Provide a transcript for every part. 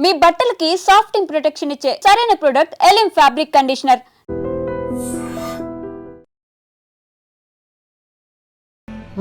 మీ బట్టలకి సాఫ్టింగ్ ప్రొటెక్షన్ ఇచ్చే సరైన ప్రొడక్ట్ ఎలిమ్ ఫ్యాబ్రిక్ కండిషనర్.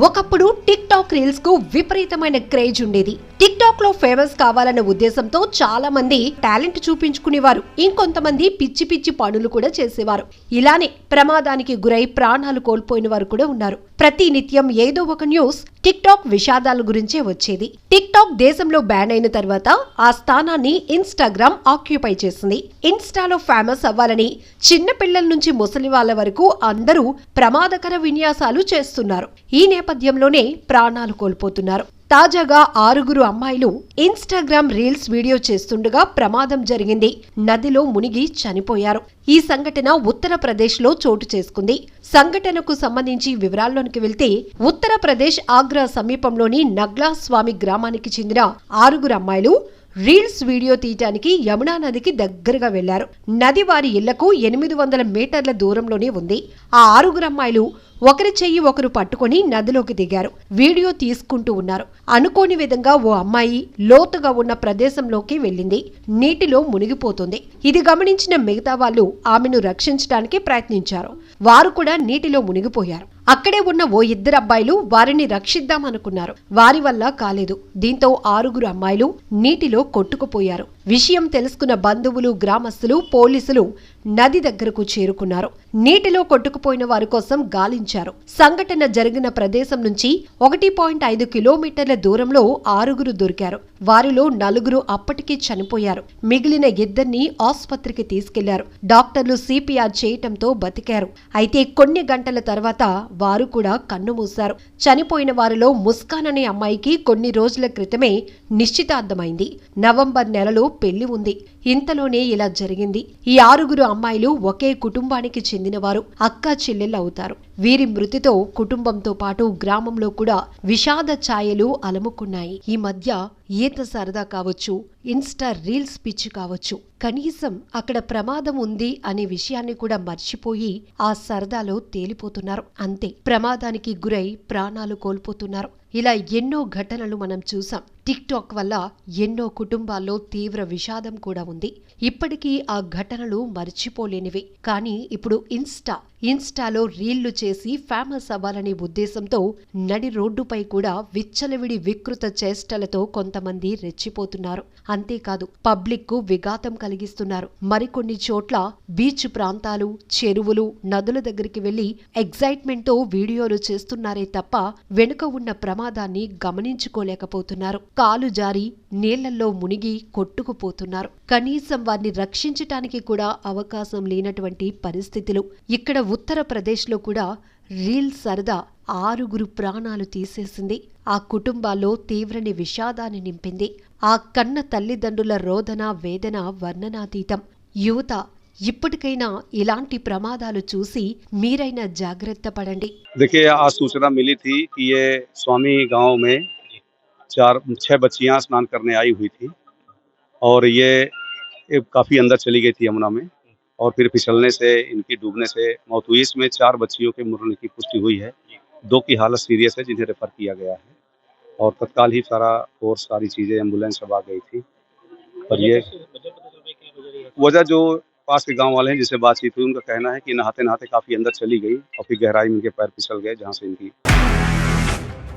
ఒకప్పుడు టిక్ టాక్ రీల్స్ కు విపరీతమైన క్రేజ్ ఉండేది. టిక్ టాక్ లో ఫేమస్ కావాలన్న ఉద్దేశంతో చాలా మంది టాలెంట్ చూపించుకునేవారు. ఇంకొంతమంది పిచ్చి పిచ్చి పనులు కూడా చేసేవారు. ఇలానే ప్రమాదానికి గురై ప్రాణాలు కోల్పోయిన వారు కూడా ఉన్నారు. ప్రతి నిత్యం ఏదో ఒక న్యూస్ టిక్ టాక్ విషాదాల గురించే వచ్చేది. టిక్ టాక్ దేశంలో బ్యాన్ అయిన తర్వాత ఆ స్థానాన్ని ఇన్స్టాగ్రామ్ ఆక్యుపై చేసింది. ఇన్స్టాలో ఫేమస్ అవ్వాలని చిన్న పిల్లల నుంచి ముసలి వాళ్ళ వరకు అందరూ ప్రమాదకర విన్యాసాలు చేస్తున్నారు. ఈ నేపథ్యంలోనే ప్రాణాలు కోల్పోతున్నారు. తాజాగా 6 అమ్మాయిలు ఇన్స్టాగ్రామ్ రీల్స్ వీడియో చేస్తుండగా ప్రమాదం జరిగింది. నదిలో మునిగి చనిపోయారు. ఈ సంఘటన ఉత్తరప్రదేశ్లో చోటు చేసుకుంది. సంఘటనకు సంబంధించి వివరాల్లోనికి వెళ్తే ఉత్తరప్రదేశ్ ఆగ్రా సమీపంలోని నగ్లా స్వామి గ్రామానికి చెందిన 6 అమ్మాయిలు రీల్స్ వీడియో తీయటానికి యమునా నదికి దగ్గరగా వెళ్లారు. నది వారి ఇళ్లకు 800 మీటర్ల దూరంలోనే ఉంది. ఆ 6 అమ్మాయిలు ఒకరి చెయ్యి ఒకరు పట్టుకొని నదిలోకి దిగారు. వీడియో తీసుకుంటూ ఉన్నారు. అనుకోని విధంగా ఓ అమ్మాయి లోతుగా ఉన్న ప్రదేశంలోకి వెళ్ళింది. నీటిలో మునిగిపోతుంది. ఇది గమనించిన మిగతా వాళ్ళు ఆమెను రక్షించడానికి ప్రయత్నించారు. వారు కూడా నీటిలో మునిగిపోయారు. అక్కడే ఉన్న ఓ 2 అబ్బాయిలు వారిని రక్షిద్దామనుకున్నారు. వారి వల్ల కాలేదు. దీంతో 6 అమ్మాయిలు నీటిలో కొట్టుకుపోయారు. విషయం తెలుసుకున్న బంధువులు, గ్రామస్తులు, పోలీసులు నది దగ్గరకు చేరుకున్నారు. నీటిలో కొట్టుకుపోయిన వారి కోసం గాలించారు. సంఘటన జరిగిన ప్రదేశం నుంచి 1.5 కిలోమీటర్ల దూరంలో 6 దొరికారు. వారిలో 4 అప్పటికే చనిపోయారు. మిగిలిన 2 ఆసుపత్రికి తీసుకెళ్లారు. డాక్టర్లు CPR చేయటంతో బతికారు. అయితే కొన్ని గంటల తర్వాత వారు కూడా కన్నుమూశారు. చనిపోయిన వారిలో ముస్కాన్ అనే అమ్మాయికి కొన్ని రోజుల క్రితమే నిశ్చితార్థమైంది. నవంబర్ నెలలో పెళ్లి ఉంది. ఇంతలోనే ఇలా జరిగింది. ఈ 6 అమ్మాయిలు ఒకే కుటుంబానికి చెందినవారు. అక్కా చెల్లెళ్ళు అవుతారు. వీరి మృతితో కుటుంబంతో పాటు గ్రామంలో కూడా విషాద ఛాయలు అలముకున్నాయి. ఈ మధ్య ఈత సరదా కావచ్చు, ఇన్స్టా రీల్స్ పిచ్చి కావచ్చు, కనీసం అక్కడ ప్రమాదం ఉంది అనే విషయాన్ని కూడా మర్చిపోయి ఆ సరదాలో తేలిపోతున్నారు. అంతే, ప్రమాదానికి గురై ప్రాణాలు కోల్పోతున్నారు. ఇలా ఎన్నో ఘటనలు మనం చూసాం. టిక్ టాక్ వల్ల ఎన్నో కుటుంబాల్లో తీవ్ర విషాదం కూడా ఉంది. ఇప్పటికీ ఆ ఘటనలు మర్చిపోలేనివి. కానీ ఇప్పుడు ఇన్స్టాలో రీళ్లు చేసి ఫేమస్ అవ్వాలనే ఉద్దేశంతో నడి రోడ్డుపై కూడా విచ్చలవిడి వికృత చేష్టలతో కొంతమంది రెచ్చిపోతున్నారు. అంతేకాదు, పబ్లిక్ కు విఘాతం కలిగిస్తున్నారు. మరికొన్ని చోట్ల బీచ్ ప్రాంతాలు, చెరువులు, నదుల దగ్గరికి వెళ్లి ఎగ్జైట్మెంట్ తో వీడియోలు చేస్తున్నారే తప్ప వెనుక ఉన్న ప్రమాదాన్ని గమనించుకోలేకపోతున్నారు. కాలు జారి నీళ్లలో మునిగి కొట్టుకుపోతున్నారు. కనీసం వారిని రక్షించటానికి కూడా అవకాశం లేనటువంటి పరిస్థితులు. ఇక్కడ ఉత్తరప్రదేశ్లో కూడా రీల్ సరదా 6 ప్రాణాలు తీసేసింది. ఆ కుటుంబాల్లో తీవ్రని విషాదాన్ని నింపింది. ఆ కన్న తల్లిదండ్రుల రోదన, వేదన వర్ణనాతీతం. యువత, ఇప్పటికైనా ఇలాంటి ప్రమాదాలు చూసి మీరైనా జాగ్రత్త పడండి. देखिए, आज सूचना मिली थी कि ये स्वामी गांव में 4-6 बच्चियां स्नान करने आई हुई थी और ये काफी अंदर चली गई थी यमुना में और फिर फिसलने से, इनकी डूबने से मौत हुई। इसमें 4 बच्चियों के मरने की पुष्टि हुई है। 2 की हालत सीरियस है, जिन्हें रेफर किया गया है और तत्काल ही सारी चीजें, एम्बुलेंस सब आ गई थी। और ये वजह जो पास के गांव वाले हैं जिससे बातचीत हुई, उनका कहना है कि नहाते नहाते काफी अंदर चली गई और फिर गहराई में इनके पैर फिसल गए, जहां से इनकी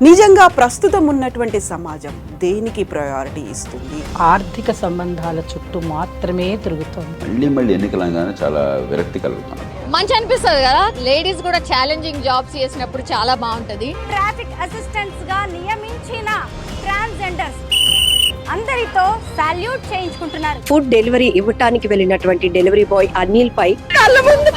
నిజంగా ప్రస్తుతం ఉన్నటువంటి సమాజం దేనికి ప్రయారిటీ ఇస్తుంది? ఆర్థిక సంబంధాల చుట్టూ మాత్రమే తిరుగుతుంది. మళ్ళీ ఎన్నికలంగానే చాలా విరక్తి కలుగుతుంది. మంచి అనిపిస్తుంది కదా, లేడీస్ కూడా ఛాలెంజింగ్ జాబ్స్ చేసినప్పుడు చాలా బాగుంటది. ట్రాఫిక్ అసిస్టెంట్స్ గా నియమించిన ట్రాన్స్జెండర్స్ అందరితో సాల్యూట్ చేయించుకుంటున్నారు. ఫుడ్ డెలివరీ ఇవ్వటానికి వెళ్ళినటువంటి డెలివరీ బాయ్ అనిల్ పై కళ్ళ ముందు